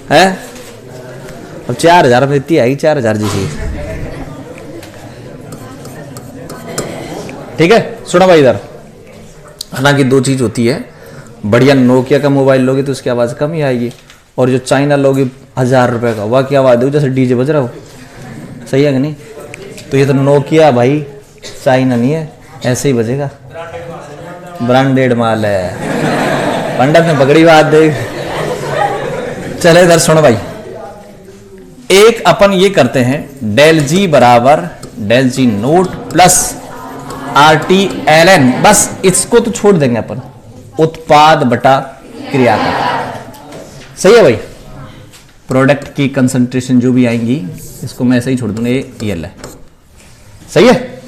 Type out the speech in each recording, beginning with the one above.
है। अब 4000 में इतनी आएगी, 4000 जैसी। ठीक है, सुनो भाई इधर। हालांकि दो चीज होती है, बढ़िया नोकिया का मोबाइल लोगे तो उसकी आवाज कम ही आएगी, और जो चाइना लोगे 1000 रुपए का, वह की आवाज हो जैसे डीजे बज रहा हो। सही है कि नहीं? तो ये तो नोकिया भाई, चाइना नहीं है, ऐसे ही बजेगा, ब्रांडेड माल है। पंडित ने पकड़ी बात देख। चले इधर सुनो भाई, एक अपन ये करते हैं, डेल जी बराबर del G not plus RT ln, बस इसको तो छोड़ देंगे अपन, उत्पाद बटा क्रिया का। सही है भाई? प्रोडक्ट की कंसंट्रेशन जो भी आएंगी इसको मैं ऐसे ही छोड़ दूंगा, ये एल है। सही है?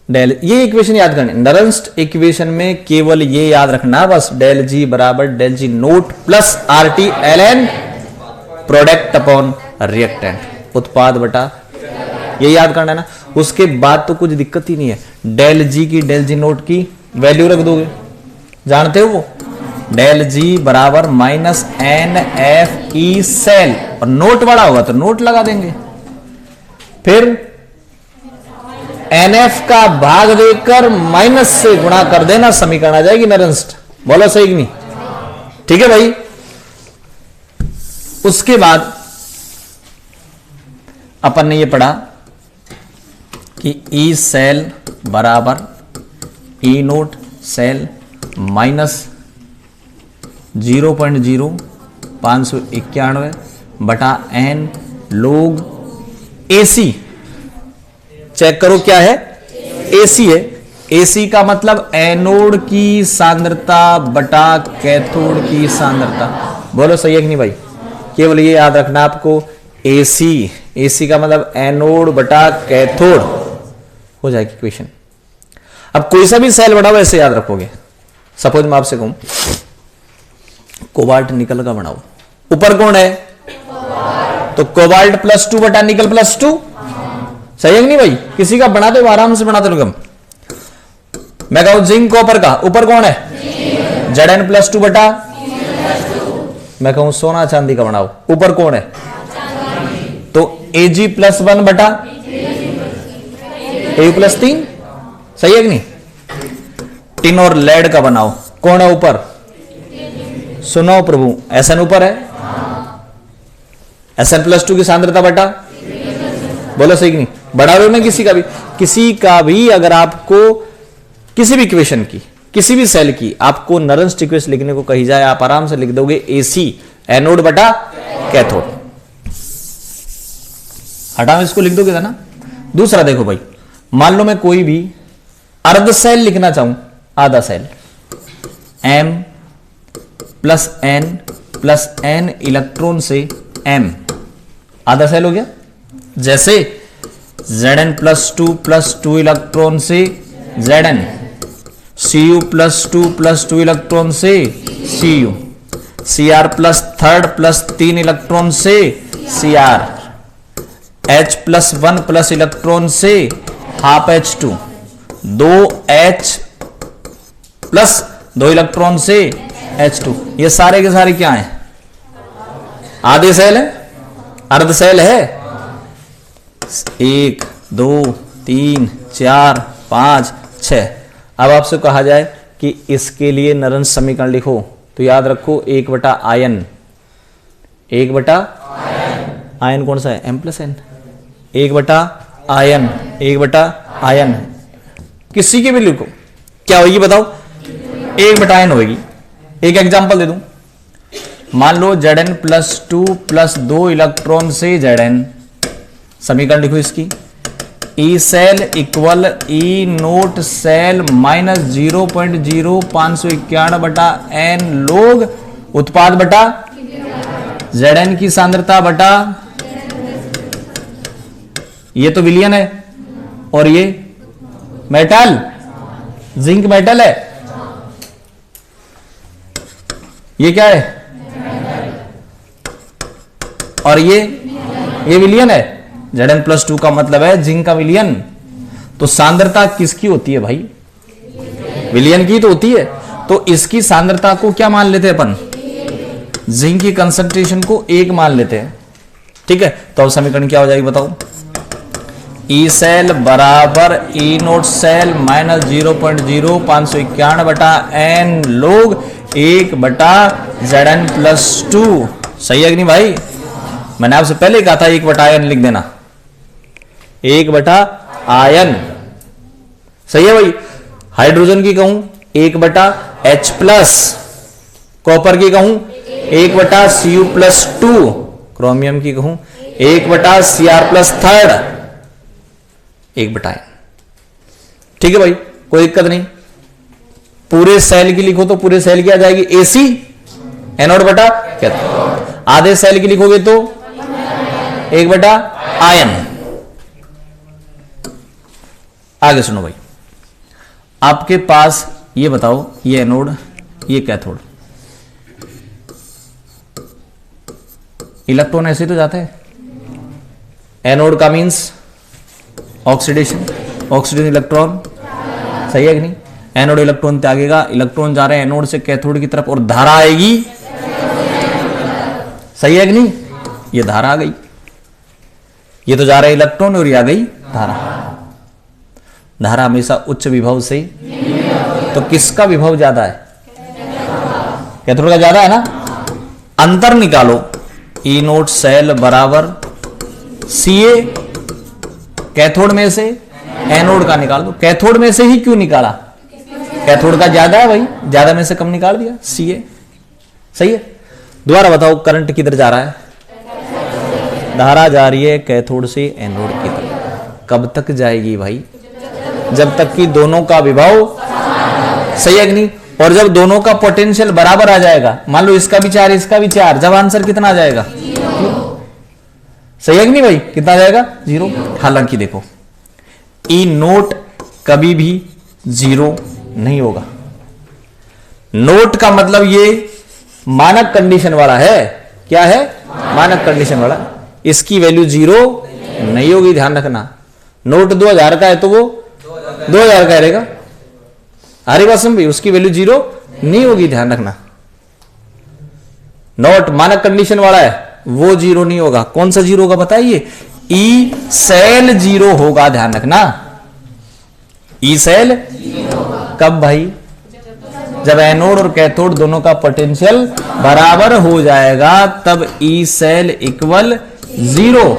डेल, ये इक्वेशन याद करनी, नरंस्ट इक्वेशन में केवल ये याद रखना बस, डेल जी बराबर del G not plus RT ln product upon reactant, उत्पाद बटा, ये याद करना है ना। उसके बाद तो कुछ दिक्कत ही नहीं है। डेल जी की, डेल जी नोट की वैल्यू रख दोगे, जानते हो वो, डेल जी बराबर माइनस NFE सेल, और नोट बड़ा होगा तो नोट लगा देंगे, फिर NF का भाग देकर माइनस से गुणा कर देना, समीकरण आ जाएगी नरंस्ट। बोलो सही कि नहीं? ठीक है भाई। उसके बाद अपन ने ये पढ़ा कि E सेल बराबर E नोट सेल माइनस 0.0591 बटा N लोग AC। चेक करो क्या है, AC है। AC का मतलब एनोड की सांद्रता बटा कैथोड की सांद्रता। बोलो सही है कि नहीं भाई? केवल ये याद रखना आपको, AC का मतलब एनोड बटा कैथोड, हो जाएगी क्वेश्चन। अब कोई सा भी सेल बनाओ ऐसे याद रखोगे। सपोज मैं आपसे कहूं कोबाल्ट निकल का बनाओ, ऊपर कौन है? तो कोबाल्ट +2 बटा निकल +2। सही है कि नहीं भाई? किसी का बनाते हो आराम से बनाते लोग। मैं कहूं जिंक कॉपर का, ऊपर कौन है? Zn +2 बटा, मैं कहूं सोना चांदी का बनाओ, ऊपर कौन है? तो Ag +1 बटा Au +3। सही है कि नहीं? टिन और लेड का बनाओ, कौन है ऊपर? सुनो प्रभु, Sn ऊपर है, Sn +2 की सांद्रता बटा, बोलो सही कि नहीं? बढ़ा रहे हो ना किसी का भी अगर आपको किसी भी इक्वेशन की, किसी भी सेल की आपको नरंस्ट इक्वेशन लिखने को कही जाए, आप आराम से लिख दोगे AC एनोड बटा कैथोड। हटाओ इसको, लिख दोगे ना। दूसरा देखो भाई, मान लो मैं कोई भी अर्ध सेल लिखना चाहूं, आधा सेल, M + N इलेक्ट्रॉन से M, आधा सेल हो गया। जैसे Zn +2 इलेक्ट्रॉन से Zn, Cu +2 इलेक्ट्रॉन से Cu, Cr +3 इलेक्ट्रॉन से Cr, H +1 इलेक्ट्रॉन से हाफ H2, 2H +2 इलेक्ट्रॉन से H2। ये सारे के सारे क्या हैं? आधे सेल है, अर्ध सेल है। 1 2 3 4 5 6। अब आपसे कहा जाए कि इसके लिए नरंस्ट समीकरण लिखो, तो याद रखो 1 बटा आयन, 1 बटा आयन कौन सा है? M + N। 1 बटा आयन, 1 बटा आयन, किसी के भी लिखो, क्या होगी बताओ? 1 बटा आयन होगी। एक एग्जांपल दे दूं, मान लो Zn +2 + 2 इलेक्ट्रॉन से Zn, समीकरण लिखो इसकी, E cell equal E nought cell minus 0.0591 बटा N लोग उत्पाद बटा Zn की सांद्रता बटा, ये तो विलियन है और ये मेटल, जिंक मेटल है, ये क्या है? और ये विलियन है। Zn +2 का मतलब है जिंक का विलियन। तो सांद्रता किसकी होती है भाई? विलियन की तो होती है। तो इसकी सांद्रता को क्या मान लेते हैं अपन? जिंक की कंसंट्रेशन को 1 मान लेते हैं, ठीक है, तो अब समीकरण क्या हो जाएगी बताओ? ई सेल बराबर ई नोट सेल माइनस 0.0591 बटा एन लोग 1/Zn+2। सही है कि नहीं भाई? मैंने आपसे पहले कहा था 1/n लिख देना, 1/आयन। सही है भाई? हाइड्रोजन की कहूं 1/H+, कॉपर की कहूं 1/Cu+2, क्रोमियम की कहूं 1/Cr+3, 1/n। ठीक है भाई, कोई दिक्कत नहीं। पूरे सेल की लिखो तो पूरे सेल की आ जाएगी AC एनोड बटा कैथोड, आधे सेल की लिखोगे तो 1/आयन। आगे सुनो भाई, आपके पास ये बताओ, ये एनोड ये कैथोड, इलेक्ट्रॉन ऐसे तो जाते हैं। एनोड का मीन्स ऑक्सीडेशन, ऑक्सीजन इलेक्ट्रॉन, सही है कि नहीं? एनोड इलेक्ट्रॉन त्यागेगा, इलेक्ट्रॉन जा रहे हैं एनोड से कैथोड की तरफ और धारा आएगी, सही है कि नहीं? ये धारा आ गई, ये तो जा रहा है इलेक्ट्रॉन और ये आ गई धारा। धारा हमेशा उच्च विभव से, तो किसका विभव ज्यादा है? कैथोड का ज्यादा है ना। अंतर निकालो, ई नोट सेल बराबर Ca कैथोड में से एनोड का निकाल दो। कैथोड में से ही क्यों निकाला? कैथोड का ज्यादा है भाई, ज्यादा में से कम निकाल दिया, Ca। सही है? दोबारा बताओ, करंट किधर जा रहा है? धारा जा रही है कैथोड से एनोड की तरफ। कब तक जाएगी भाई? जब तक कि दोनों का विभव, सही है कि नहीं? और जब दोनों का पोटेंशियल बराबर आ जाएगा, मान लो इसका भी 4 इसका भी 4, जब आंसर कितना आ जाएगा? 0। सही है कि नहीं भाई? कितना आ जाएगा? 0। हालांकि देखो, ई नोट कभी भी 0 नहीं होगा। नोट का मतलब ये मानक कंडीशन वाला है। क्या है? मानक कंडीशन वाला। इसकी वैल्यू 0 नहीं होगी, ध्यान रखना। नोट 2000 का है तो वो 2000 का रहेगा। अरे वासम भाई, उसकी वैल्यू 0 नहीं होगी, ध्यान रखना। नोट मानक कंडीशन वाला है, वो 0 नहीं होगा। कौन सा 0 होगा बताइए? ई सेल 0 होगा, ध्यान रखना। ई सेल कब भाई? जब एनोड और कैथोड दोनों का पोटेंशियल बराबर हो जाएगा, तब ई सेल इक्वल 0।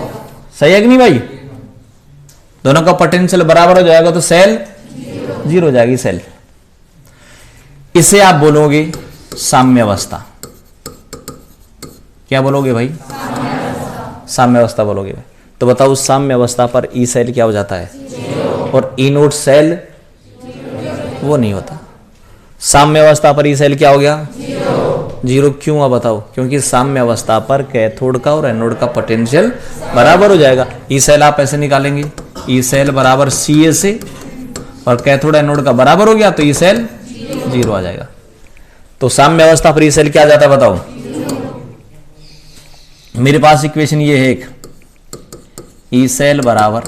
सही है कि नहीं भाई? दोनों का पोटेंशियल बराबर हो जाएगा तो सेल 0 हो जाएगी, सेल। इसे आप बोलोगे साम्य अवस्था। क्या बोलोगे भाई? साम्य अवस्था बोलोगे भाई। तो बताओ, साम्य अवस्था पर ई सेल क्या हो जाता है? और ई नोट सेल वो नहीं होता। साम्य अवस्था पर ई सेल क्या हो गया? 0। क्यों? अब बताओ। क्योंकि साम्य अवस्था पर कैथोड का और एनोड का पोटेंशियल बराबर हो जाएगा। ई सेल आप ऐसे निकालेंगे, ई सेल बराबर Ca से, और कैथोड एनोड का बराबर हो गया तो ई सेल 0 आ जाएगा। तो साम्य अवस्था पर ई सेल क्या आ जाता है बताओ? मेरे पास इक्वेशन ये है एक, ई सेल बराबर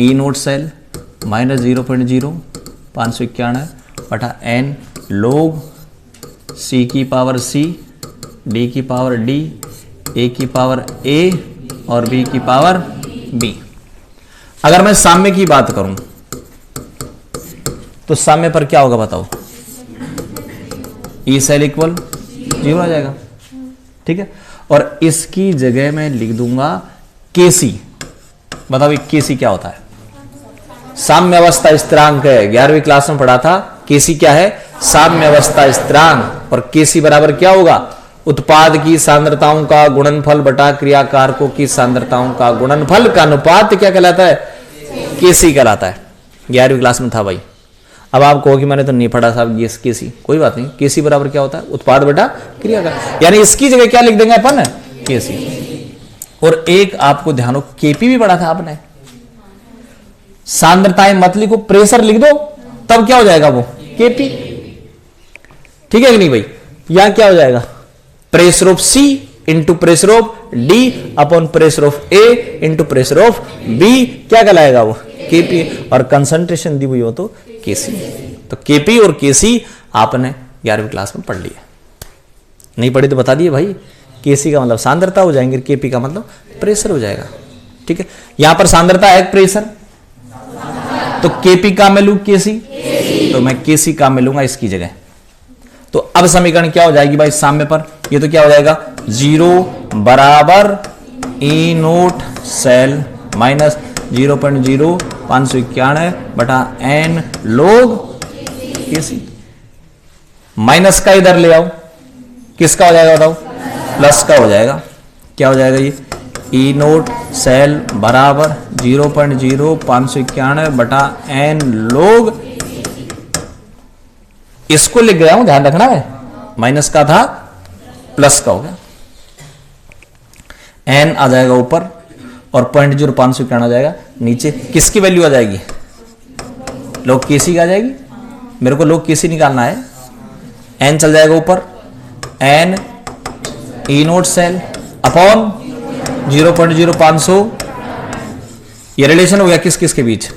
ई नोट सेल माइनस 0.0591 बटा एन लोग C की पावर C, D की पावर D, A की पावर A और B की पावर B। अगर मैं साम्य की बात करूं तो साम्य पर क्या होगा बताओ? ई सेल इक्वल 0 आ जाएगा, ठीक है। और इसकी जगह मैं लिख दूंगा Kc। बताओ ये Kc क्या होता है? साम्य अवस्था स्थिरांक है, 11वीं क्लास में पढ़ा था। Kc क्या है? साम्य अवस्था स्थिरांक। और Kc बराबर क्या होगा? उत्पाद की सांद्रताओं का गुणनफल बटा क्रियाकारकों की सांद्रताओं का गुणनफल का अनुपात क्या कहलाता है? Kc कहलाता है। 11वीं क्लास में था भाई। अब आप कहो कि मैंने तो नहीं पढ़ा साहब ये Kc। कोई बात नहीं, Kc बराबर क्या होता है? उत्पाद बटा क्रियाकार। यानी इसकी जगह क्या लिख देंगे अपन? Kc। और एक आपको ध्यान हो, Kp भी पढ़ा था आपने। सांद्रताएं मत लिखो, प्रेशर लिख दो, तब क्या हो जाएगा वो? Kp। ठीक है कि नहीं भाई? यहां क्या हो जाएगा? Pressure of C into pressure of D upon pressure of A into pressure of B क्या कहलाएगा वो? Kp। और कंसंट्रेशन दी हुई हो तो Kc। तो Kp और Kc आपने 11वीं क्लास में पढ़ लिया। नहीं पढ़ी तो बता दिए भाई। केसी का मतलब सांद्रता हो जाएंगे, केपी का मतलब प्रेशर हो जाएगा। ठीक है, यहां पर सांद्रता है प्रेशर, तो केपी का मैं लू केसी, तो मैं केसी का मैं लूंगा इसकी जगह। तो अब समीकरण क्या हो जाएगी भाई साम्य पर, ये तो क्या हो जाएगा 0 बराबर ई नोट सेल माइनस 0.0591 बटा एन लोग केसी। माइनस का इधर ले आओ, किसका हो जाएगा बताओ, प्लस का हो जाएगा। क्या हो जाएगा ये ई नोट सेल बराबर 0.0591 बटा एन लोग, इसको लिख गया हूं, ध्यान रखना है, माइनस का था प्लस का हो गया। एन आ जाएगा ऊपर और 0.0591 आ जाएगा नीचे। किसकी वैल्यू आ जाएगी, लोग केसी आ जाएगी, मेरे को लोग केसी निकालना है। एन चल जाएगा ऊपर, N E note cell upon 0.0500, ये रिलेशन हो गया किस किस के बीच,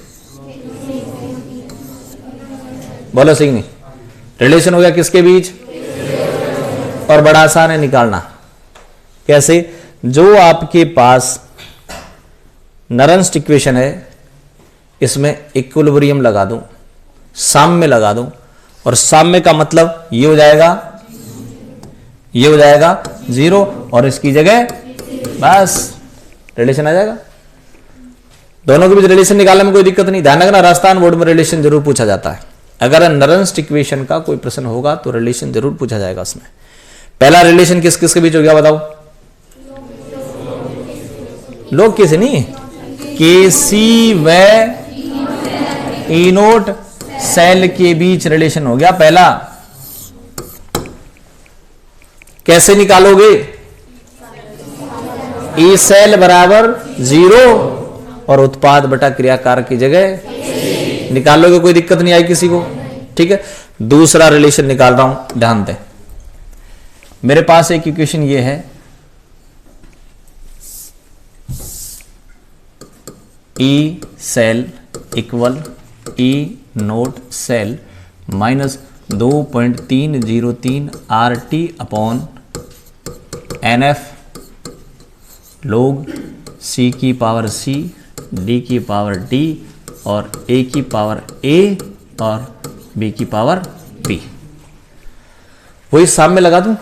बोलो सही नहीं, रिलेशन हो गया किसके बीच, और बड़ा आसान है निकालना। कैसे, जो आपके पास नरंस्ट इक्वेशन है इसमें इक्विलिब्रियम लगा दूं, साम्य लगा दूं, और साम्य का मतलब ये हो जाएगा, ये हो जाएगा 0 और इसकी जगह बस रिलेशन आ जाएगा। दोनों के बीच रिलेशन निकालने में कोई दिक्कत नहीं। ध्यान रखना, राजस्थान बोर्ड में रिलेशन जरूर पूछा जाता है। अगर नरंस्ट इक्वेशन का कोई प्रश्न होगा तो रिलेशन जरूर पूछा जाएगा उसमें। पहला रिलेशन किस किस के बीच हो गया बताओ, लोग कैसे नहीं, केसी व ई नोट सेल के बीच रिलेशन हो गया पहला। कैसे निकालोगे, ई सेल बराबर 0 और उत्पाद बटा क्रियाकार की जगह निकालोगे, कोई दिक्कत नहीं आई किसी को। ठीक है, दूसरा रिलेशन निकाल रहा हूं, ध्यान दें। मेरे पास एक इक्वेशन ये है, E cell equal E note cell minus 2.303 RT upon NF log C की पावर C, D की पावर D और A की पावर A और B की पावर B। वही साम्य लगा दूं,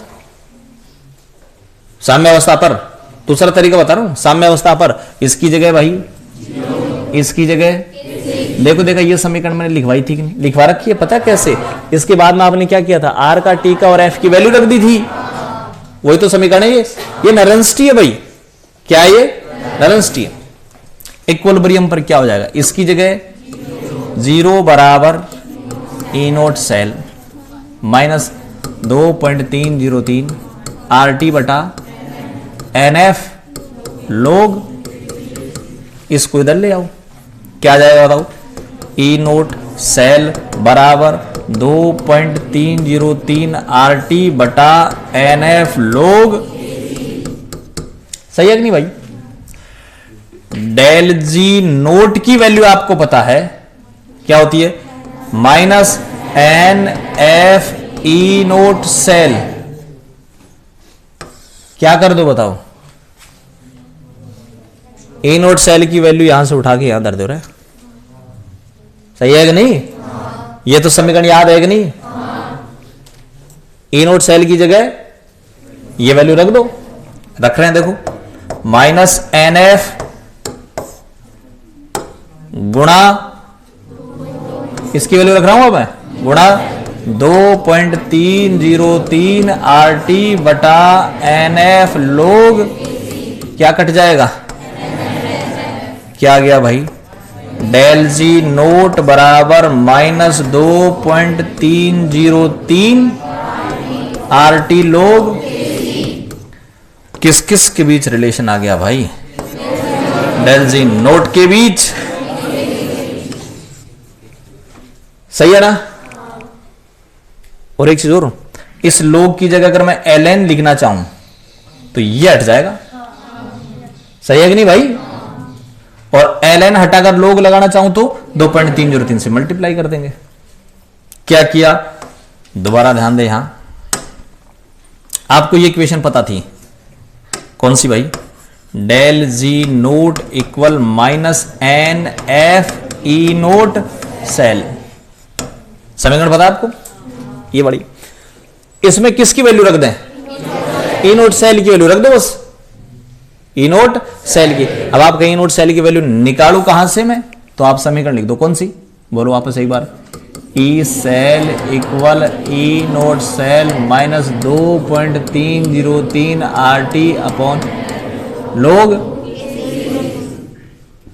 साम्य अवस्था पर। दूसरा तरीका बता रहा हूं, साम्य अवस्था पर इसकी जगह भाई, इसकी जगह देखो, देखा ये समीकरण मैंने लिखवाई थी कि नहीं, लिखवा रखी है, पता कैसे, इसके बाद में आपने क्या किया था, R का T का और F की वैल्यू रख दी थी। वही तो समीकरण है ये नरंस्टी है भाई। क्या है ये, नरंस्टी है। इक्विलिब्रियम पर क्या हो जाएगा, इसकी जगह 0 बराबर E note cell minus 2.303 RT बटा NF लोग, इसको इधर ले आओ, क्या जाएगा बताओ, ई नोट सेल बराबर 2.303 RT बटा NF लोग। सही है कि नहीं भाई। डेल जी नोट की वैल्यू आपको पता है क्या होती है, माइनस NF ई नोट सेल। क्या कर दो बताओ, ई नोट सेल की वैल्यू यहां से उठा के यहां धर दो रहे। सही है कि नहीं, ये तो समीकरण याद है कि नहीं। ई नोट सेल की जगह ये वैल्यू रख दो, रख रहे हैं देखो, माइनस NF गुणा, इसकी वैल्यू रख रहा हूं मैं, गुणा 2.303 RT बटा NF लोग, क्या कट जाएगा, क्या गया भाई, डेल जी नोट बराबर माइनस 2.303 RT लोग। किस किस के बीच रिलेशन आ गया भाई, डेल जी नोट के बीच। सही है ना। और एक चीज और, इस लोग की जगह अगर मैं ln लिखना चाहूं तो ये हट जाएगा। सही है कि नहीं भाई। और ln हटाकर लोग लगाना चाहूं तो 2.303 से मल्टीप्लाई कर देंगे। क्या किया, दोबारा ध्यान दे, यहां आपको ये इक्वेशन पता थी, कौन सी भाई? Del G not equal minus N F E note cell. समीकरण पता आपको? ये बड़ी, इसमें किसकी वैल्यू रख दें? ई नोट सेल की वैल्यू रख दो बस, ई नोट सेल की। अब आप कहीं नोट सेल की वैल्यू निकालू कहां से मैं, तो आप समीकरण लिख दो, कौन सी? बोलो वापस एक बार। E cell equal E note cell minus 2.303 RT upon log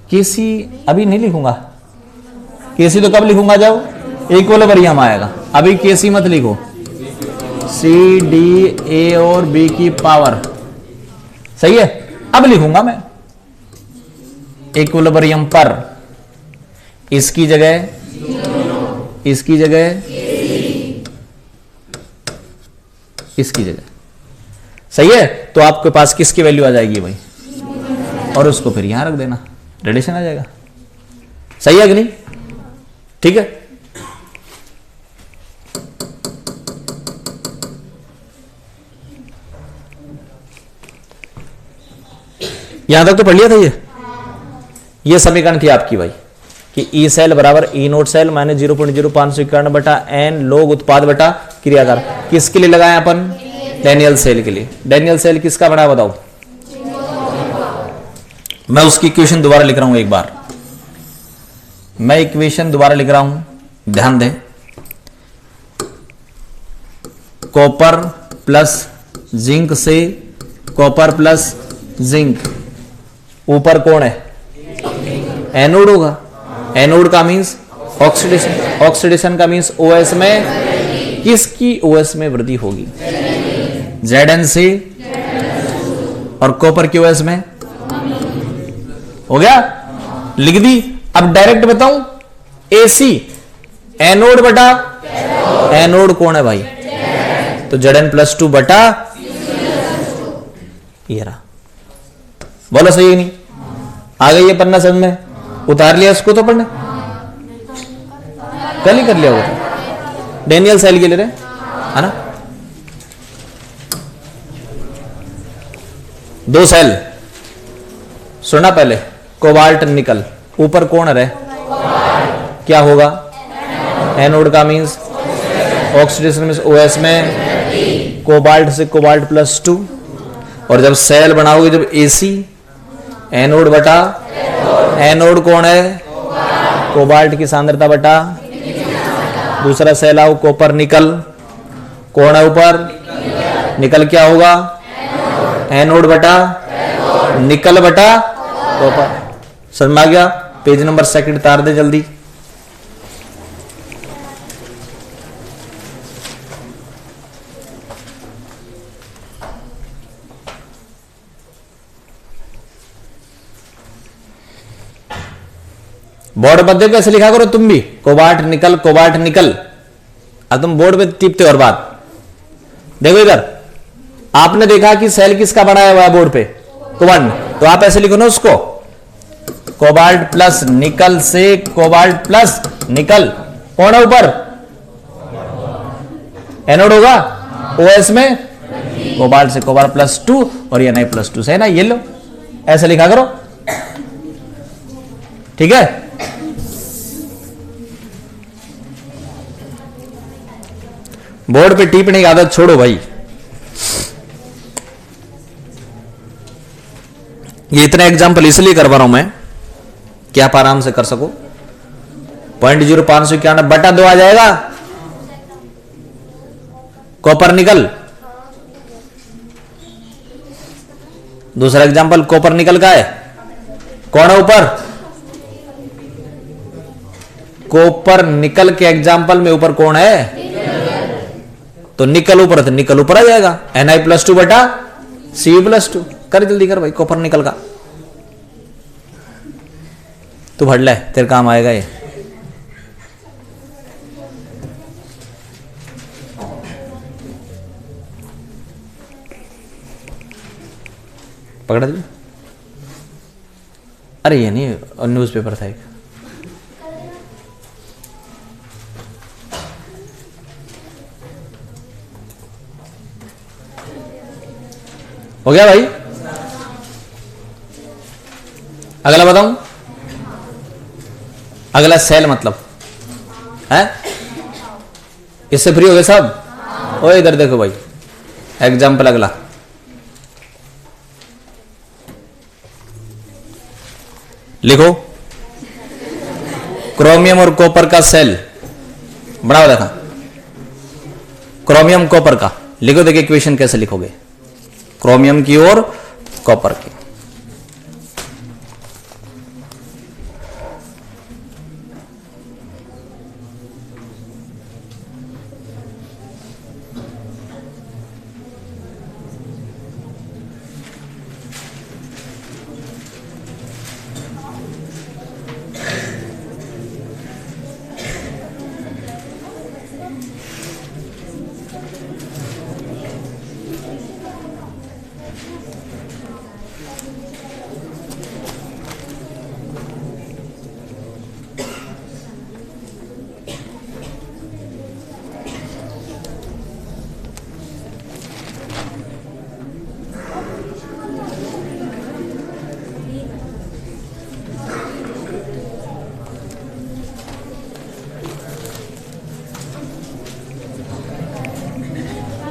K C. अभी नहीं लिखूंगा केसी, तो कब लिखूंगा? जब इक्विलिब्रियम आएगा। अभी केसी मत लिखो। सी डी ए और बी की पावर, सही है? अब लिखूंगा मैं इक्विलिब्रियम पर, इसकी जगह, इसकी जगह, इसकी जगह, सही है? तो आपके पास किसकी वैल्यू आ जाएगी भाई? और उसको फिर यहां रख देना, रिलेशन आ जाएगा। सही है कि नहीं? ठीक है। यहां तक तो पढ़ लिया था ये समीकरण थी आपकी भाई, कि ई सेल बराबर ई नोट सेल माइनस 0.0591 बटा एन लोग उत्पाद बटा क्रियाकार। किसके लिए लगाए अपन? डैनियल सेल के लिए। डैनियल सेल किसका बना बताओ? मैं उसकी इक्वेशन दोबारा लिख रहा हूं एक बार, मैं इक्वेशन दोबारा लिख रहा हूं, ध्यान दें। कॉपर प्लस जिंक से कॉपर प्लस जिंक, ऊपर कौन है? एनोड होगा। एनोड का मींस ऑक्सीडेशन, ऑक्सीडेशन का मींस ओएस में, किसकी ओएस में वृद्धि होगी? Zn से, और कॉपर की ओएस में हो गया, लिख दी। अब डायरेक्ट बताऊं, एसी एनोड बटा एनोड कौन है भाई? तो Zn+2 बटा, ये रहा। बोलो सही है नहीं? आ गई ये पन्ना समझ में? उतार लिया इसको तो पढ़ने, कल ही कर लिया होगा। डैनियल सेल के लिए रहे है ना, 2 सेल। सुना पहले, कोबाल्ट निकल, ऊपर कौन रहे? क्या होगा? एनोड का मींस ऑक्सीडेशन मींस ओएस में, कोबाल्ट से कोबाल्ट +2। और जब सेल बनाओगे, जब एसी, एनोड बटा एनोड कौन है? कोबाल्ट की सांद्रता बटा, दूसरा सेल आओ कॉपर निकल, कौन है ऊपर? निकल क्या होगा? एनोड बटा निकल बटा कॉपर। समझ में आ गया? पेज नंबर 2 तार दे जल्दी। बोर्ड पर देखो ऐसे लिखा करो तुम भी, कोबाल्ट निकल, कोबाल्ट निकल। अब तुम बोर्ड पे टिपते हो और बात देखो इधर, आपने देखा कि सेल किसका बनाया हुआ है बोर्ड पे? कोबाल्ट। तो आप ऐसे लिखो ना उसको, कोबाल्ट प्लस निकल से कोबाल्ट प्लस निकल, कौन है ऊपर? एनोड होगा, ओएस में कोबाल्ट से कोबाल्ट +2 और ये Na+2 से है ना, ये लो ऐसे लिखा करो, ठीक है? बोर्ड पे टिपने की आदत छोड़ो भाई। ये इतना एग्जाम्पल इसलिए करवा रहा हूं मैं कि आप आराम से कर सको। 0.0591 बटा 2 आ जाएगा, कॉपर निकल। दूसरा एग्जाम्पल कॉपर निकल का है, कौन है ऊपर? कॉपर निकल के एग्जाम्पल में ऊपर कौन है? तो निकल ऊपर है तो निकल ऊपर आ जाएगा, Na+2 बटा Cu+2। कर जल्दी कर भाई, कॉपर निकल का तू भर ले, तेरे काम आएगा ये। पकड़ा दिया? अरे ये नहीं, न्यूज़पेपर था एक। हो गया भाई? अगला बताऊं? अगला सेल मतलब है, इससे फ्री हो गए सब? ओ इधर देखो भाई, एग्जाम्पल अगला, लिखो क्रोमियम और कॉपर का सेल, बड़ा देखा, क्रोमियम कॉपर का, लिखो, देखिए इक्वेशन कैसे लिखोगे क्रोमियम की और कॉपर की।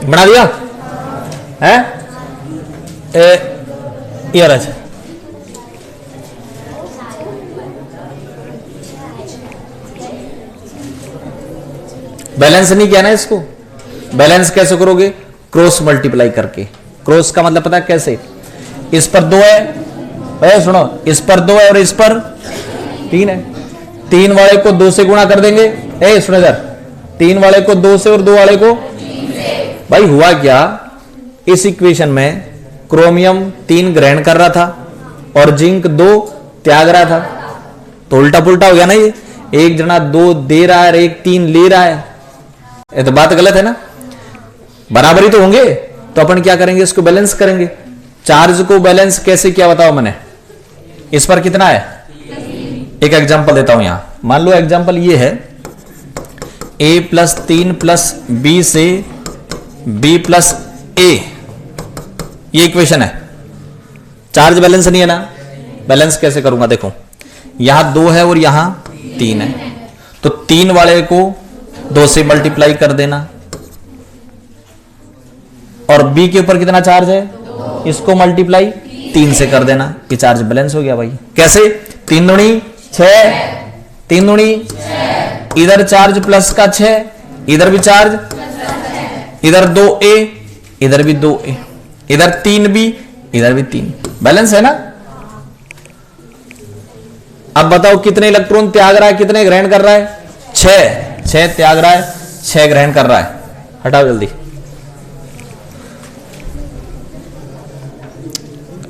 बना दिया है? यार अच्छा, बैलेंस नहीं किया ना इसको, बैलेंस कैसे करोगे? क्रॉस मल्टीप्लाई करके। क्रॉस का मतलब पता है कैसे? इस पर 2 है, सुनो, इस पर 2 है और इस पर 3 है, 3 वाले को 2 से गुणा कर देंगे। सुनो इधर, 3 वाले को 2 से और 2 वाले को 3 से। भाई हुआ क्या, इस इक्वेशन में क्रोमियम 3 ग्रहण कर रहा था और जिंक 2 त्याग रहा था, तो उल्टा पुल्टा हो गया ना ये, एक जना 2 दे रहा है और एक 3 ले रहा है, ये तो बात गलत है ना, बराबरी तो होंगे। तो अपन क्या करेंगे, इसको बैलेंस करेंगे। चार्ज को बैलेंस कैसे किया बताओ मैंने? इस पर कितना है? एक एग्जांपल देता हूं यहां, मान लो एग्जांपल ये है, a + 3 + b से b + a, ये इक्वेशन है। चार्ज बैलेंस नहीं है ना, बैलेंस कैसे करूंगा? देखो यहां 2 है और यहां 3 है, तो 3 वाले को 2 से मल्टीप्लाई कर देना, और b के ऊपर कितना चार्ज है, इसको मल्टीप्लाई 3 से कर देना, ये चार्ज बैलेंस हो गया भाई। कैसे? 3 दूनी 6, 3 दूनी, इधर चार्ज प्लस का 6, इधर भी चार्ज, इधर 2a, इधर भी 2a, इधर 3b, इधर भी 3, बैलेंस है ना। अब बताओ कितने इलेक्ट्रॉन त्याग रहा है, कितने ग्रहण कर रहा है? 6 त्याग रहा है, 6 ग्रहण कर रहा है। हटाओ जल्दी।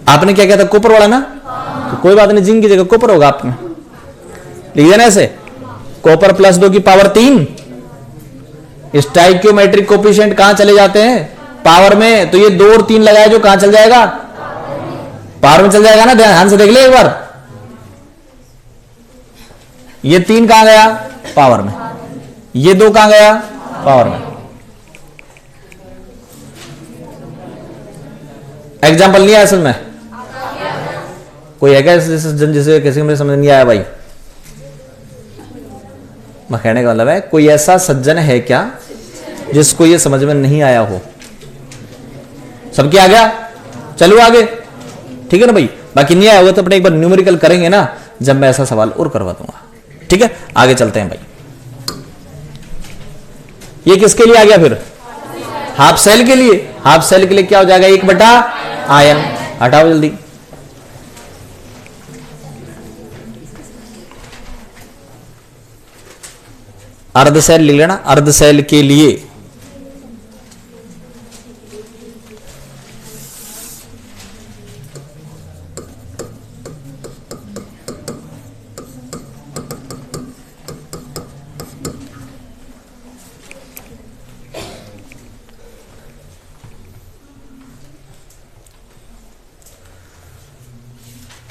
आपने क्या किया था? कॉपर वाला ना, तो कोई बात नहीं, जिंक की जगह कॉपर होगा, आपने लिख देना ऐसे, कॉपर + 2 की पावर 3। स्टाइकियोमेट्रिक कोफिशिएंट कहां चले जाते हैं? पावर में, तो ये 2 और 3 लगाए जो कहां चल जाएगा? पावर में चल जाएगा ना, ध्यान से देख ले एक बार, ये 3 कहां गया? पावर में, ये 2 कहां गया? पावर में। एग्जाम्पल नहीं आया असल में? कोई है क्या जिसे किसी में समझ नहीं आया भाई? मैं कहने का मतलब है, कोई ऐसा सज्जन है क्या जिसको ये समझ में नहीं आया हो? सबके आ गया? चलो आगे, ठीक है ना भाई। बाकी नहीं आया होगा तो अपने एक बार न्यूमेरिकल करेंगे ना, जब मैं ऐसा सवाल और करवा दूंगा, ठीक है। आगे चलते हैं भाई। ये किसके लिए आ गया फिर? हाफ सेल के लिए। हाफ सेल के लिए क्या हो जाएगा? 1/आयन। हटाओ जल्दी। अर्ध सेल लिख लेना। अर्ध सेल के लिए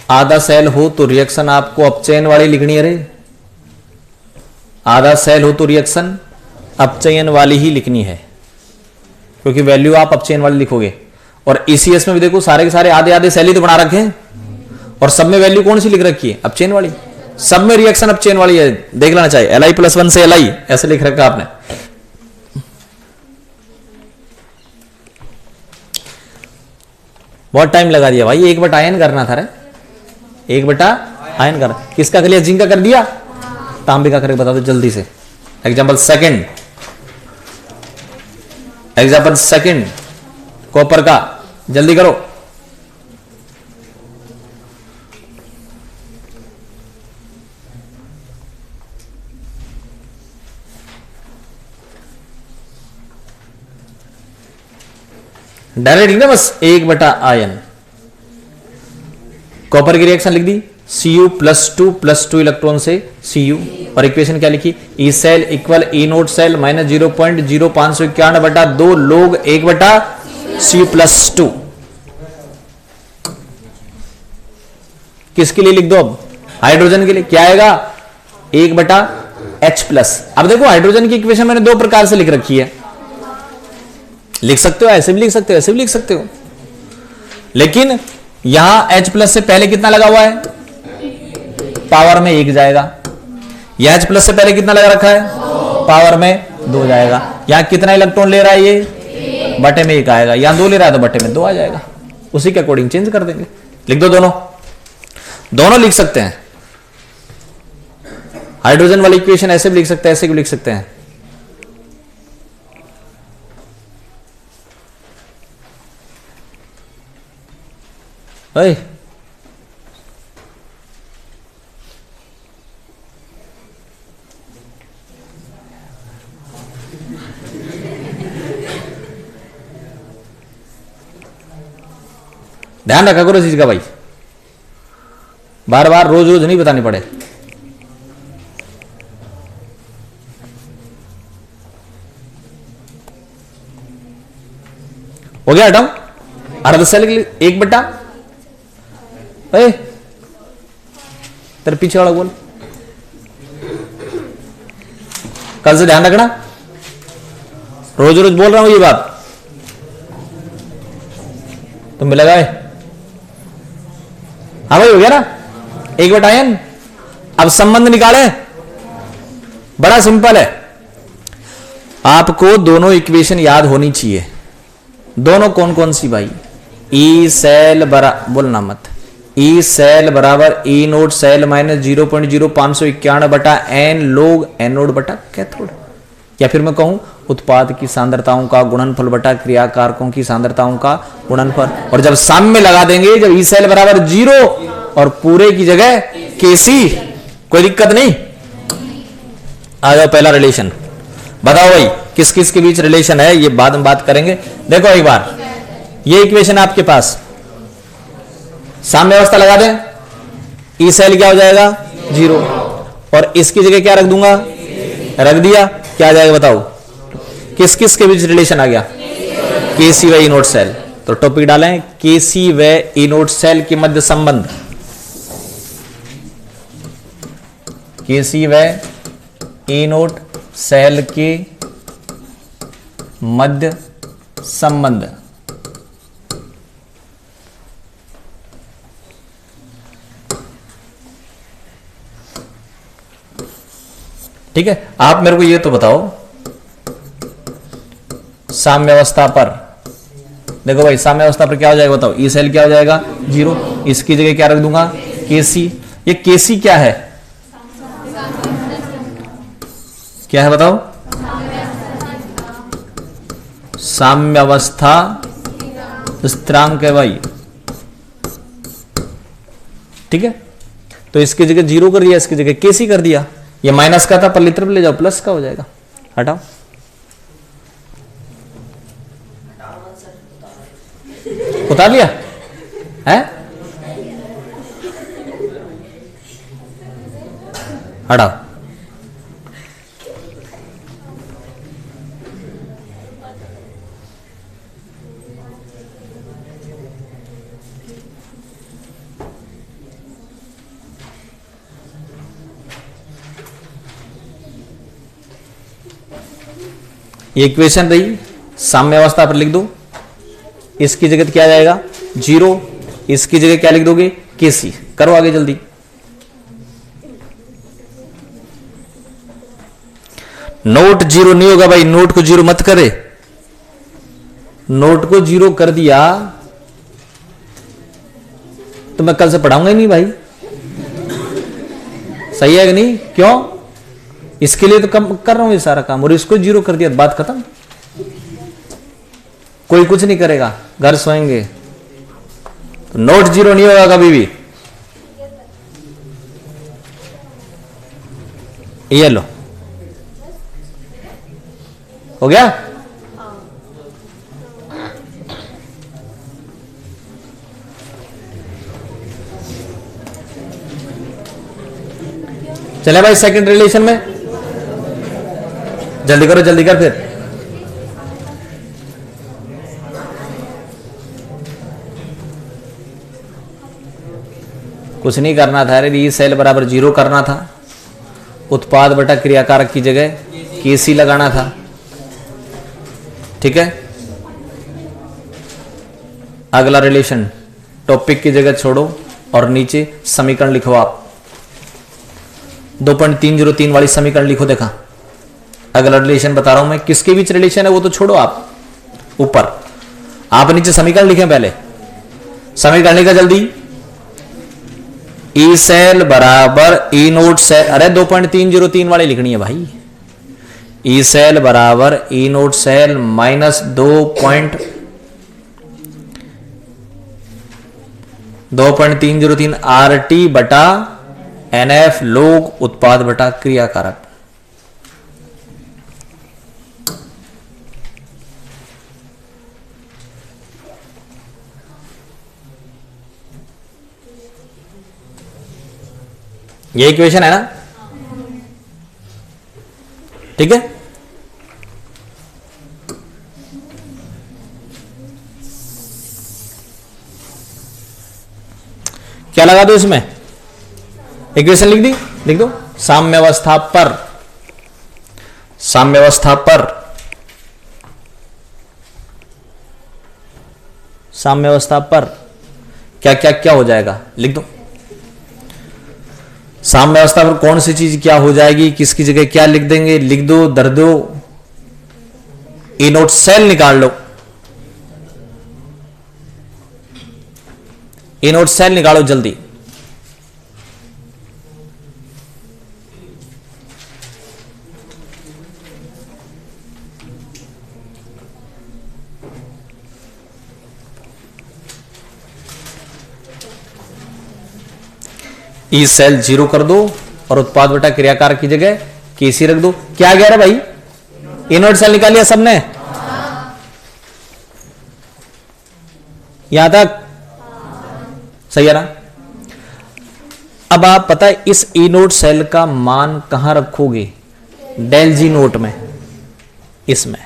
आधा सेल हो तो रिएक्शन आपको अपचयन वाली लिखनी है रे। आधा सेल हो तो रिएक्शन अपचयन वाली ही लिखनी है, क्योंकि वैल्यू आप अपचयन वाली लिखोगे। और ईसीएस में भी देखो सारे के सारे आधे आधे सेल ही तो बना रखे हैं, और सब में वैल्यू कौन सी लिख रखी है? अब चेन वाली। सब में रिएक्शन अब चेन वाली है, देख लेना चाहिए। Li+1 से Li ऐसे लिख रखा आपने। बहुत टाइम लगा दिया भाई, 1/n करना था रे, 1/n कर। किसका कर लिया? जिंक का कर दिया। तांबे का करके बता दो जल्दी से। एग्जाम्पल सेकंड कॉपर का, जल्दी करो। डायरेक्ट लिखना बस 1/n। कॉपर की रिएक्शन लिख दी, Cu+2 इलेक्ट्रॉन से Cu, और इक्वेशन क्या लिखी? E cell equal E note cell minus 0.0591/2 log 1/Cu+2। किसके लिए लिख दो अब? हाइड्रोजन के लिए। क्या आएगा? 1/H+। अब देखो हाइड्रोजन की इक्वेशन मैंने दो प्रकार से लिख रखी है, लिख सकते हो ऐसे भी लिख सकते हो, ऐसे भी लिख सकते हो, लेकिन यहां H+ से पहले कितना लगा हुआ है? पावर में 1 जाएगा। यह H+ से पहले कितना लगा रखा है? पावर में 2 जाएगा। यहां कितना इलेक्ट्रॉन ले रहा है? ये बटे में 1 आएगा। यहां 2 ले रहा है तो बटे में 2 आ जाएगा। उसी के अकॉर्डिंग चेंज कर देंगे। लिख दो, दोनों लिख सकते हैं। हाइड्रोजन वाली इक्वेशन ऐसे भी लिख सकते हैं, ऐसे भी लिख सकते हैं। ओए ध्यान रखा करो इस चीज का भाई, बार बार रोज रोज नहीं बतानी पड़े। हो गया एटम? अर्ध सेल के लिए 1/, तेरे पीछे वाला बोल, कल से ध्यान रखना, रोज रोज बोल रहा हूं ये बात, तुम भी लगाए। हाँ भाई, हो गया ना? 1/n। अब संबंध निकाले, बड़ा सिंपल है। आपको दोनों इक्वेशन याद होनी चाहिए। दोनों कौन कौन सी भाई? ई सेल बोलना मत, ई सेल बराबर E note cell minus 0.0591/n log anode बटा कैथोड। या फिर मैं कहूं उत्पाद की सांद्रताओं का गुणनफल बटा क्रियाकारकों की सांद्रताओं का गुणनफल। और जब साम्य लगा देंगे, जब ई सेल बराबर 0 और पूरे की जगह Kc, कोई दिक्कत नहीं। आ जाओ, पहला रिलेशन बताओ भाई, किस किस के बीच रिलेशन है, ये बाद में बात करेंगे। देखो एक बार, ये इक्वेशन आपके पास, साम्य अवस्था लगा दें, ई सेल क्या हो जाएगा? 0, और इसकी जगह क्या रख दूंगा? रख दिया, क्या आ जाएगा बताओ? किस किस के बीच रिलेशन आ गया? Kc व ई नोट सेल। तो टॉपिक डालें, Kc व ई नोट सेल के मध्य संबंध। Kc व ई नोट सेल के मध्य संबंध। ठीक है, आप मेरे को ये तो बताओ, साम्य अवस्था पर देखो भाई, साम्य अवस्था पर क्या हो जाएगा बताओ? ई सेल क्या हो जाएगा? 0, इसकी जगह क्या रख दूंगा? Kc। ये Kc क्या है? क्या है बताओ? साम्य अवस्था स्थिरांक है भाई। ठीक है, तो इसकी जगह 0 कर दिया, इसकी जगह Kc कर दिया। ये माइनस का था, पल्ली तरफ ले जाओ, प्लस का हो जाएगा। हटाओ, उतार लिया है? हटाओ। ये इक्वेशन रही, साम्य अवस्था पर लिख दो। इसकी जगह क्या आ जाएगा 0, इसकी जगह क्या लिख दोगे Kc। करो आगे जल्दी। नोट 0 नहीं होगा भाई, नोट को 0 मत करे, नोट को 0 कर दिया तो मैं कल से पढ़ाऊंगा ही नहीं भाई, सही है कि नहीं? क्यों? इसके लिए तो कम कर रहा हूं ये सारा काम, और इसको 0 कर दिया, बात खत्म। कोई कुछ नहीं करेगा, घर सोएंगे। तो नोट 0 नहीं होगा कभी भी। ये लो, हो गया? चले भाई सेकंड रिलेशन में, जल्दी करो, जल्दी कर फिर। कुछ नहीं करना था, अरे ई सेल बराबर 0 करना था, उत्पाद बटा क्रियाकारक की जगह Kc लगाना था। ठीक है, अगला रिलेशन, टॉपिक की जगह छोड़ो और नीचे समीकरण लिखो। आप 2.303 वाली समीकरण लिखो। देखा, अगला रिलेशन बता रहा हूं मैं, किसके बीच रिलेशन है वो तो छोड़ो, आप ऊपर, आप नीचे समीकरण लिखें। पहले समीकरण लिखा जल्दी। ई सेल बराबर ई नोट सेल, अरे 2.303 वाली लिखनी है भाई। ई सेल बराबर E note cell minus 2.303 RT बटा NF लोग उत्पाद बटा क्रियाकारक। ये इक्वेशन है ना? ठीक है, क्या लगा दो इसमें, इक्वेशन लिख दी, लिख दो। साम्यावस्था पर, साम्यावस्था पर, साम्यावस्था पर क्या क्या क्या हो जाएगा लिख दो। साम्यावस्था पर कौन सी चीज क्या हो जाएगी, किसकी जगह क्या लिख देंगे, लिख दो, दर दो। ई नोट सेल निकाल लो, ई नोट सेल निकालो जल्दी। ई सेल 0 कर दो और उत्पाद बटा क्रियाकार की जगह Kc रख दो। क्या गया रे भाई, ई नोट सेल निकाल लिया सबने? यहां तक सही है ना? अब आप पता है इस ई नोट सेल का मान कहां रखोगे? डेल जी नोट में, इसमें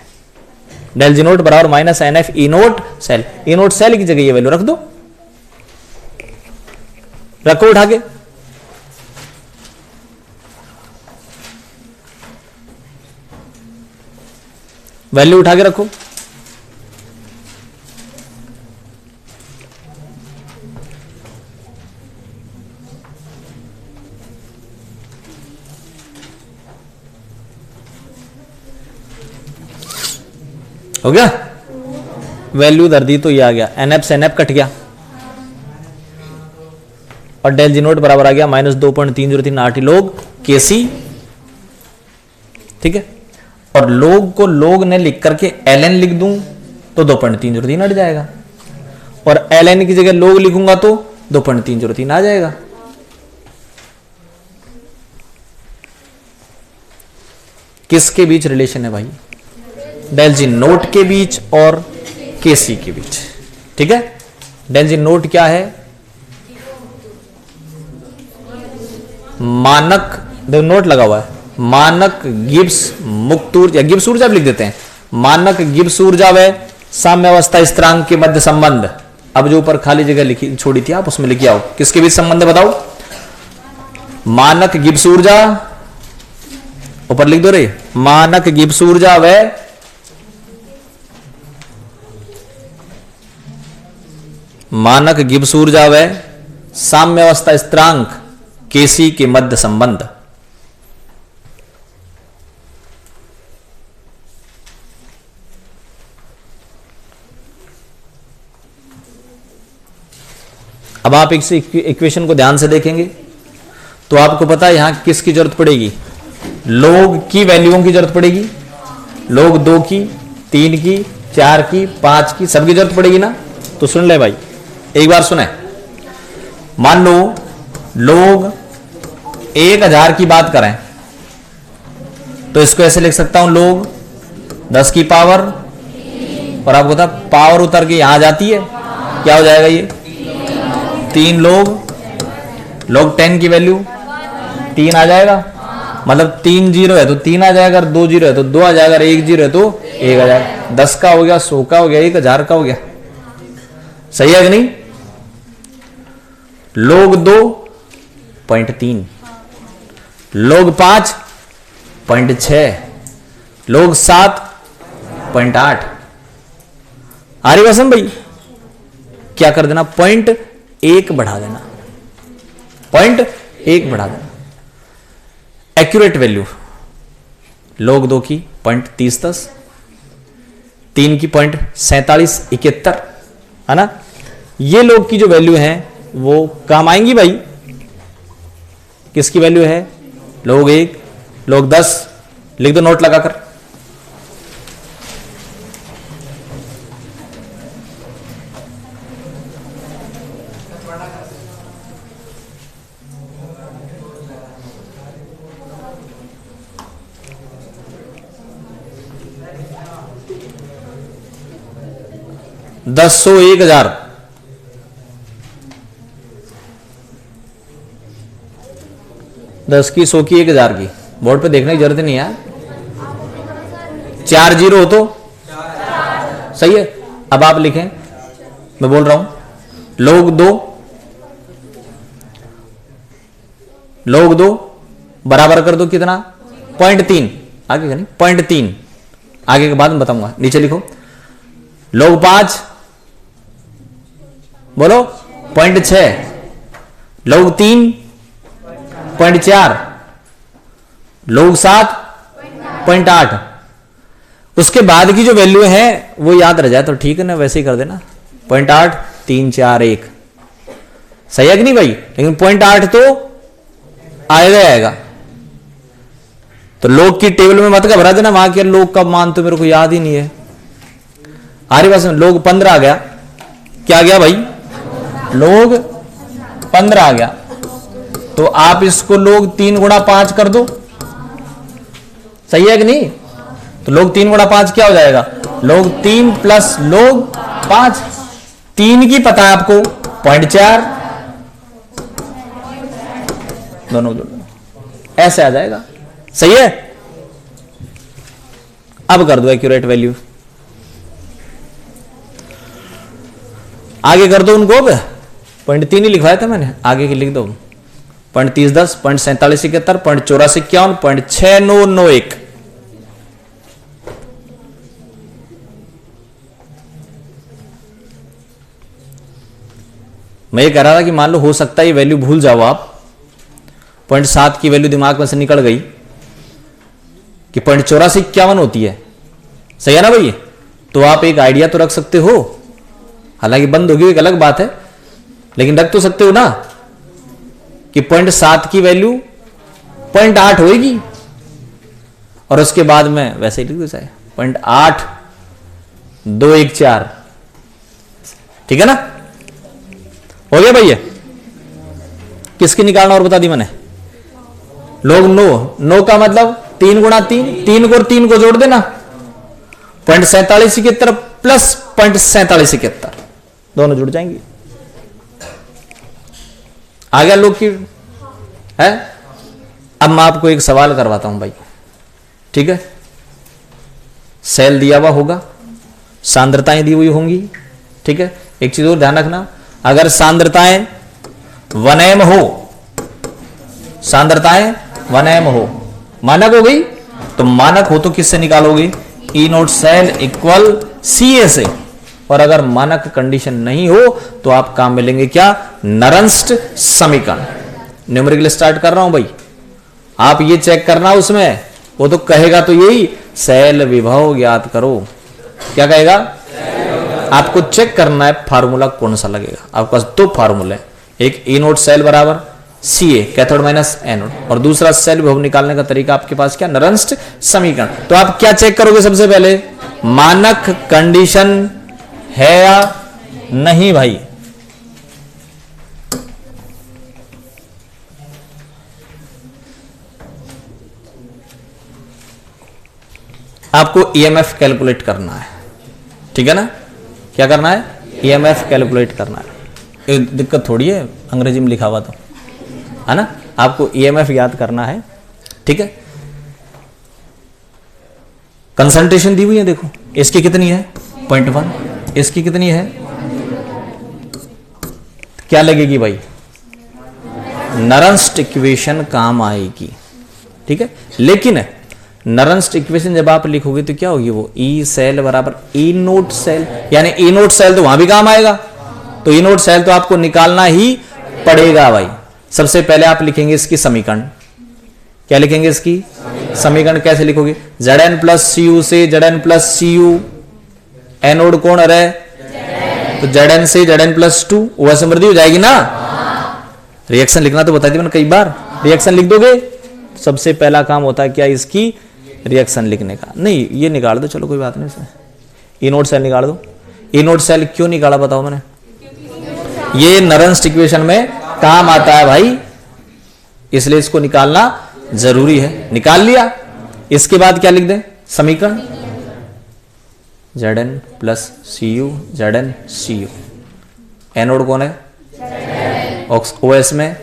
डेल जी नोट बराबर माइनस NF ई नोट सेल। ई नोट सेल की जगह ये वैल्यू रख दो, रखो उठा के। वैल्यू उठा के रखो। हो गया, वैल्यू दर दी तो ये आ गया, NF से NF कट गया और डेल जी नोट बराबर आ गया माइनस 2.303 RT लोग Kc। ठीक है, और लोग को लोग ने लिख करके ln लिख दूं तो 2.303 हट जाएगा, और ln की जगह लोग लिखूंगा तो 2.303 आ जाएगा। किसके बीच रिलेशन है भाई? डेल जी नोट के बीच और Kc के बीच। ठीक है, डेल जी नोट क्या है? मानक, देखो नोट लगा हुआ है, मानक गिब्स मुक्त ऊर्जा, गिब्स ऊर्जा भी लिख देते हैं, मानक गिब्स ऊर्जा व साम्यावस्था स्थिरांक के मध्य संबंध। अब जो ऊपर खाली जगह लिखी छोड़ी थी आप उसमें लिखी आओ, किसके बीच संबंध है बताओ? मानक गिब्स ऊर्जा, ऊपर लिख दो रे, मानक गिब्स ऊर्जा व मानक गिब्स ऊर्जा व साम्यावस्था स्थिरांक केसी के मध्य संबंध। अब आप इस इक्वेशन को ध्यान से देखेंगे तो आपको पता है यहां किसकी जरूरत पड़ेगी, लोग की वैल्यूओं की जरूरत पड़ेगी, लोग 2 की, 3 की, 4 की, 5 की, सबकी जरूरत पड़ेगी ना। तो सुन ले भाई, एक बार सुने। मान लो लोग 1000 की बात करें तो इसको ऐसे लिख सकता हूं, लोग 10 की पावर, और आपको पता पावर उतर के यहां जाती है, क्या हो जाएगा ये 3 लोग 10 की वैल्यू 3 आ जाएगा, मतलब 3 जीरो है तो 3 आ जाएगा, 2 जीरो है तो 2 आ जाएगा, 1 जीरो है तो 1 आ जाएगा। 10 का हो गया, 100 का हो गया, 1000 का हो गया। सही है कि नहीं? लोग 2.3, लोग 5.6, लोग 7.8। आ रही वसंत भाई? क्या कर देना, 0.1 बढ़ा देना, 0.1 बढ़ा देना। एक्यूरेट वैल्यू लोग 2 की 0.3010, 3 की 0.4771, है ना। ये लोग की जो वैल्यू है वो काम आएंगी भाई। किसकी वैल्यू है, लोग 1, लोग 10, लिख दो नोट लगाकर। दस, 100, 1000, 10 की, 100 की, 1000 की। बोर्ड पे देखने की जरूरत नहीं है। 4 जीरो हो तो सही है। अब आप लिखें, मैं बोल रहा हूं, लोग दो बराबर कर दो कितना, 0.3, आगे का नहीं 0.3, आगे के बाद में बताऊंगा। नीचे लिखो, लोग 5 बोलो 0.6, लोग 3.4, लोग 7.8। उसके बाद की जो वैल्यू है वो याद रह जाए तो ठीक है ना, वैसे ही कर देना 0.8, 3, 4, 1। सही है कि नहीं भाई? लेकिन 0.8 तो आएगा आएगा। तो लोग की टेबल में मत घबरा देना, वहां के लोग का मान तो मेरे को याद ही नहीं है। आरी पास में लोग 15 आ गया, क्या आ गया भाई, लोग 15 आ गया। तो आप इसको लोग 3 गुणा 5 कर दो, सही है कि नहीं? तो लोग 3 गुणा 5 क्या हो जाएगा, लोग 3 प्लस लोग 5। 3 की पता है आपको 0.4, दोनों ऐसे आ जाएगा। सही है? अब कर दो एक्यूरेट वैल्यू, आगे कर दो उनको। अब 0.3 ही लिखवाया था मैंने, आगे की लिख दो 0.3010, 0.4771, 0.8451, 0.6991। मैं ये कह रहा था कि मान लो हो सकता है ये वैल्यू भूल जाओ आप, 0.7 की वैल्यू दिमाग में से निकल गई कि 0.8451 होती है। सही है ना भैया? तो आप एक आइडिया तो रख सकते हो, हालांकि बंद होगी एक अलग बात है, लेकिन रख तो सकते हो ना कि 0.7 की वैल्यू 0.8 होगी, और उसके बाद में वैसे ही लिख दो चाहे 0.8214। ठीक है ना? हो गया भैया? किसकी निकालना और बता दी मैंने, लोग 9 का मतलब 3 गुणा 3, 3 को और 3 को जोड़ देना, 0.4771 प्लस 0.4771, दोनों जुड़ जाएंगे। आ गया लोग की है। अब मैं आपको एक सवाल करवाता हूं भाई, ठीक है? सेल दिया हुआ होगा, सांद्रताएं दी हुई होंगी, ठीक है? एक चीज और ध्यान रखना, अगर सांद्रताएं 1m हो, सांद्रताएं 1m हो, मानक हो गई, तो मानक हो तो किससे निकालोगे, E0 सेल इक्वल CA से, और अगर मानक कंडीशन नहीं हो तो आप काम में लेंगे क्या, नरंस्ट समीकरण। न्यूमेरिकल स्टार्ट कर रहा हूं भाई, आप ये चेक करना उसमें, वो तो कहेगा तो यही सेल विभव ज्ञात करो। क्या कहेगा, आपको चेक करना है फार्मूला कौन सा लगेगा। आपके पास दो फार्मूले, एक ई नोट सेल बराबर सी ए कैथोड माइनस एनोड, और दूसरा सेल विभव निकालने का तरीका आपके पास क्या, नरंस्ट समीकरण। तो आप क्या चेक करोगे, सबसे पहले मानक कंडीशन है या नहीं भाई। आपको ईएमएफ कैलकुलेट करना है, ठीक है ना। क्या करना है, ईएमएफ कैलकुलेट करना है। दिक्कत थोड़ी है अंग्रेजी में लिखा हुआ तो, है ना। आपको ईएमएफ याद करना है, ठीक है। कंसंट्रेशन दी हुई है, देखो इसकी कितनी है 0.1, इसकी कितनी है, क्या लगेगी भाई, नरंस्ट इक्वेशन काम आएगी, ठीक है। लेकिन नरंस्ट इक्वेशन जब आप लिखोगे तो क्या होगी, वो ई सेल बराबर ई नोट सेल, यानी ई नोट सेल तो वहां भी काम आएगा, तो ई नोट सेल तो आपको निकालना ही पड़ेगा भाई। सबसे पहले आप लिखेंगे इसकी समीकरण, क्या लिखेंगे इसकी समीकरण, कैसे लिखोगे, Zn प्लस सी यू से Zn plus C U, anode कौन रहे, तो Zn से Zn प्लस 2 वह समृद्धि हो जाएगी ना। रिएक्शन लिखना तो बता दी मैंने कई बार, रिएक्शन लिख दोगे। सबसे पहला काम होता है क्या, इसकी रिएक्शन लिखने का। नहीं ये निकाल दो, चलो कोई बात नहीं, ई नोट सेल निकाल दो। ई नोट सेल क्यों निकाला बताओ मैंने, ये नरंस्ट इक्वेशन में काम आता है भाई, इसलिए इसको निकालना जरूरी है। निकाल लिया, इसके बाद क्या लिख दें, समीकरण Zn plus C U, Zn C U, anode कौन है, ओएस में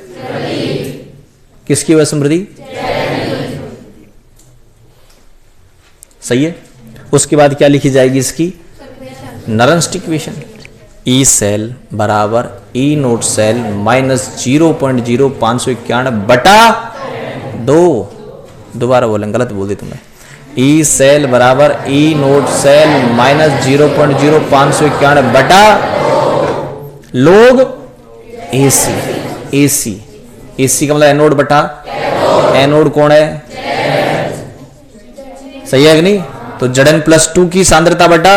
किसकी वजह समृद्धि, सही है। उसके बाद क्या लिखी जाएगी इसकी नरंस्ट इक्वेशन, ई सेल बराबर ई नोट सेल माइनस 0.0591 बटा 2, दोबारा बोलें गलत बोल दी तुमने, ई सेल बराबर ई नोट सेल माइनस 0.0591 बटा लोग एसी, एसी, एसी का मतलब एनोड बटा, एनोड कौन है, सही है कि नहीं। तो Zn प्लस 2 की सांद्रता बटा,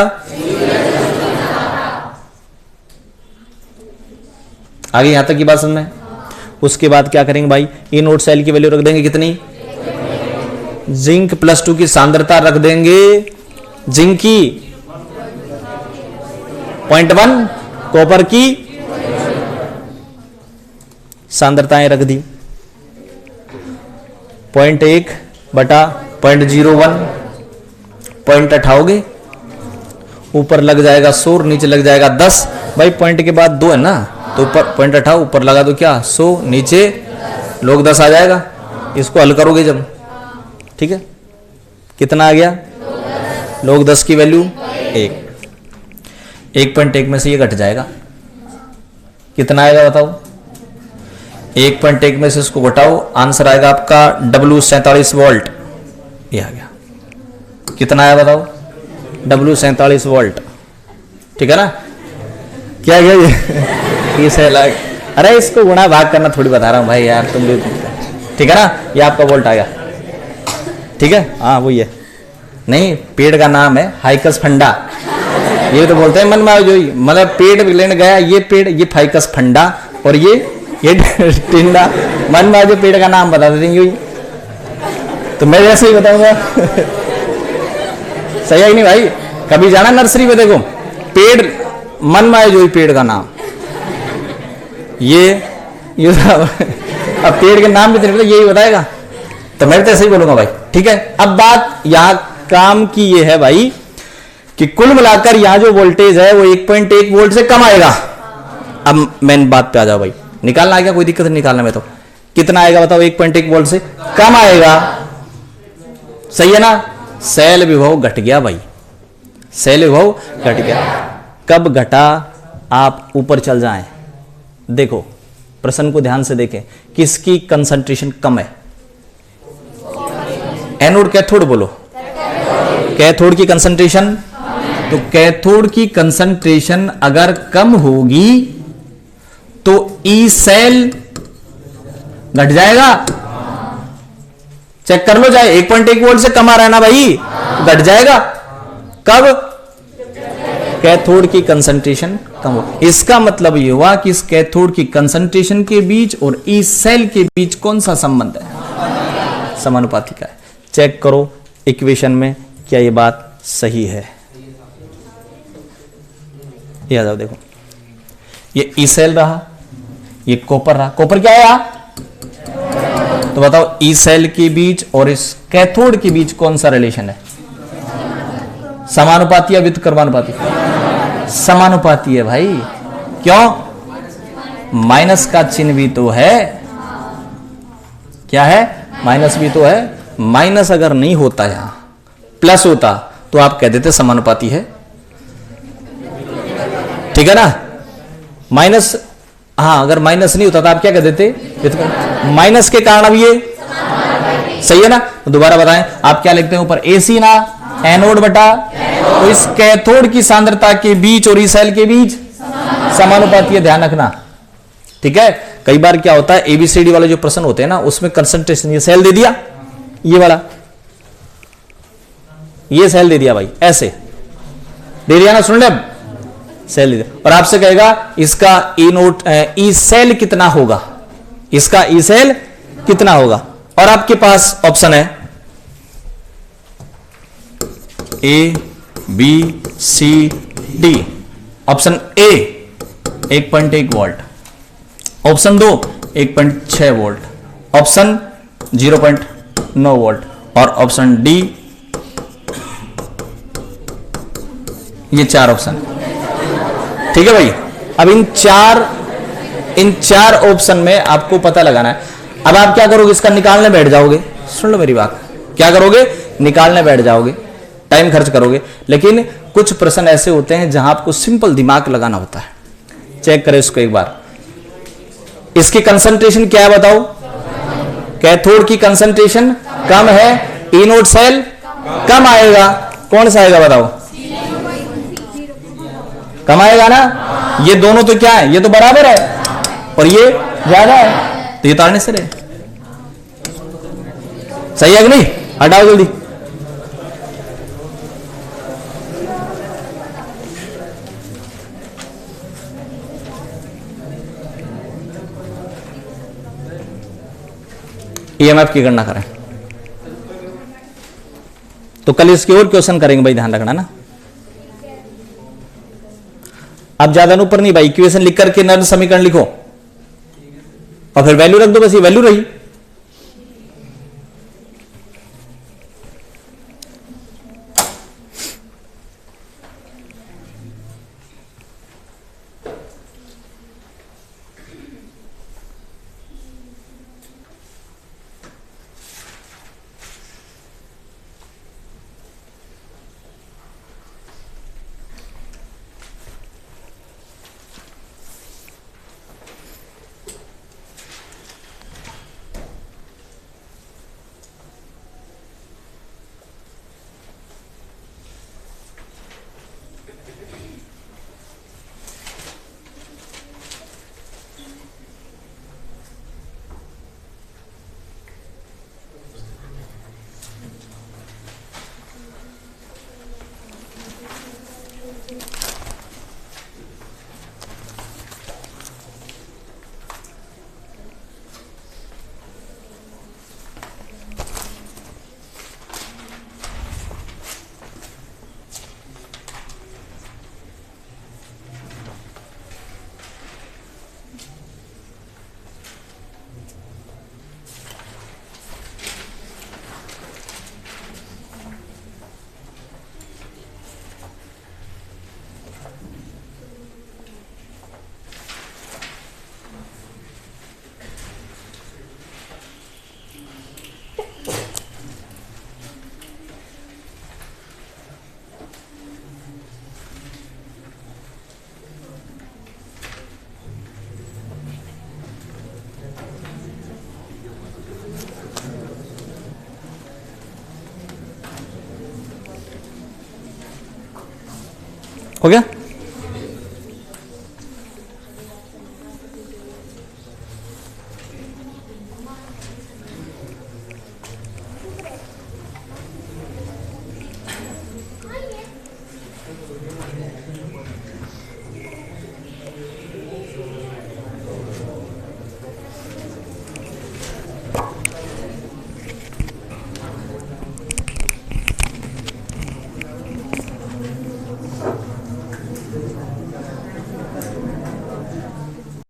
आगे यहां तक की बात समझ में। उसके बाद क्या करेंगे भाई, ई नोट सेल की वैल्यू रख देंगे कितनी, जिंक प्लस 2 की सांद्रता रख देंगे, जिंक की 0.1, कॉपर की सांद्रताएं रख दी 0.1 बटा 0.01, पॉइंट उठाओगे ऊपर लग जाएगा 100, नीचे लग जाएगा 10। भाई पॉइंट के बाद 2 है ना, तो ऊपर पॉइंट उठाओ, ऊपर लगा दो क्या 100, नीचे लोग 10 आ जाएगा। इसको हल करोगे जब, ठीक है, कितना आ गया, लोग 10 की वैल्यू 1.1 में से ये घट जाएगा, कितना आएगा बताओ, 1.1 में से इसको घटाओ, आंसर आएगा आपका W47 वोल्ट। ये आ गया, कितना आया बताओ, W47 वोल्ट, ठीक है ना। क्या गया ये सेल, अरे इसको गुणा भाग करना थोड़ी बता रहा हूं भाई यार, तुम भी, ठीक है ना। ये आपका वोल्ट आ गया, ठीक है, हाँ वही है। नहीं, पेड़ का नाम है हाइकस फंडा, ये तो बोलते हैं मन में जो, मतलब पेड़ लेने गया ये पेड़, ये फाइकस फंडा, और ये टिंडा, मन में जो पेड़ का नाम बता देंगे, तो मैं जैसे ही बताऊंगा सही है कि नहीं भाई। कभी जाना नर्सरी में, देखो पेड़ मन में आए जो पेड़ का नाम, ये अब पेड़ के नाम भी तो नहीं पता, यही बताएगा, तो मैं तो ऐसे ही बोलूंगा भाई, ठीक है। अब बात यहां काम की ये है भाई कि कुल मिलाकर यहां जो वोल्टेज है वो 1.1 वोल्ट से कम आएगा। अब मेन बात पे आ जाओ भाई, निकालना आएगा, कोई दिक्कत नहीं निकालने में, तो कितना आएगा बताओ, 1.1 वोल्ट से कम आएगा, सही है ना। सेल विभव घट गया भाई, सेल विभव घट गया। कब घटा, आप ऊपर चल जाएं, देखो प्रश्न को ध्यान से देखें, किसकी कंसंट्रेशन कम है, एनोड कैथोड बोलो, कैथोड की कंसंट्रेशन, तो कैथोड की कंसंट्रेशन अगर कम होगी तो ई सेल घट जाएगा। चेक कर लो, चाहे 1.1 वोल्ट से कम आ रहा है ना भाई, घट जाएगा। कब? कैथोड की कंसंट्रेशन कम हो। इसका मतलब यह हुआ कि इस कैथोड की कंसंट्रेशन के बीच और ई सेल के बीच कौन सा संबंध है? समानुपाती का है। चेक करो इक्वेशन में क्या यह बात सही है। ये आ जाओ, देखो ये ई सेल रहा, ये कॉपर रहा। कॉपर क्या है? तो बताओ ई सेल के बीच और इस कैथोड के बीच कौन सा रिलेशन है? समानुपाती या व्युत्क्रमानुपाती? समानुपाती है भाई। क्यों? माइनस का चिन्ह भी तो है। क्या है? माइनस भी तो है। माइनस अगर नहीं होता, यहां प्लस होता तो आप कह देते समानुपाती है। ठीक है ना? माइनस, हाँ अगर माइनस नहीं होता तो आप क्या कह देते? माइनस के कारण अब ये सही है ना? तो दोबारा बताएं, आप क्या लिखते हैं ऊपर? एसी ना एनोड बटा, तो इस कैथोड की सांद्रता के बीच और ई सेल के बीच समानुपाती है, ध्यान रखना। ठीक है? कई बार क्या होता है, एबीसीडी वाले जो प्रश्न होते हैं ना, उसमें कंसंट्रेशन ये सेल दे दिया, ये वाला ये सेल दे दिया भाई, ऐसे दे दिया ना, सुन ले, सेल दे दिया और आपसे कहेगा इसका ई नोट ई सेल कितना होगा, इसका ई सेल कितना होगा, और आपके पास ऑप्शन है A B C D. Option A 1.1 volt, option 2 1.6 volt, option 0.9 volt और ऑप्शन डी। ये 4 ऑप्शन। ठीक है भाई? अब इन चार ऑप्शन में आपको पता लगाना है। अब आप क्या करोगे? इसका निकालने बैठ जाओगे। सुन लो मेरी बात, क्या करोगे? निकालने बैठ जाओगे, टाइम खर्च करोगे। लेकिन कुछ प्रश्न ऐसे होते हैं जहां आपको सिंपल दिमाग लगाना होता है। चेक करें इसको एक बार। इसकी कंसंट्रेशन क्या है बताओ? कैथोड की कंसंट्रेशन कम है, एनोड सेल कम आएगा। कौन सा आएगा बताओ? कम आएगा ना? ये दोनों तो क्या है? ये तो बराबर है और ये ज्यादा है, तो ये ताड़ने से रहे। सही है कि नहीं? हटाओ जल्दी। ईएमएफ की गणना करें तो कल इसके और क्वेश्चन करेंगे भाई, ध्यान रखना ना। अब ज्यादा ऊपर नहीं भाई, इक्वेशन लिख करके नल समीकरण लिखो और फिर वैल्यू रख दो, बस ये वैल्यू रही। हो गया।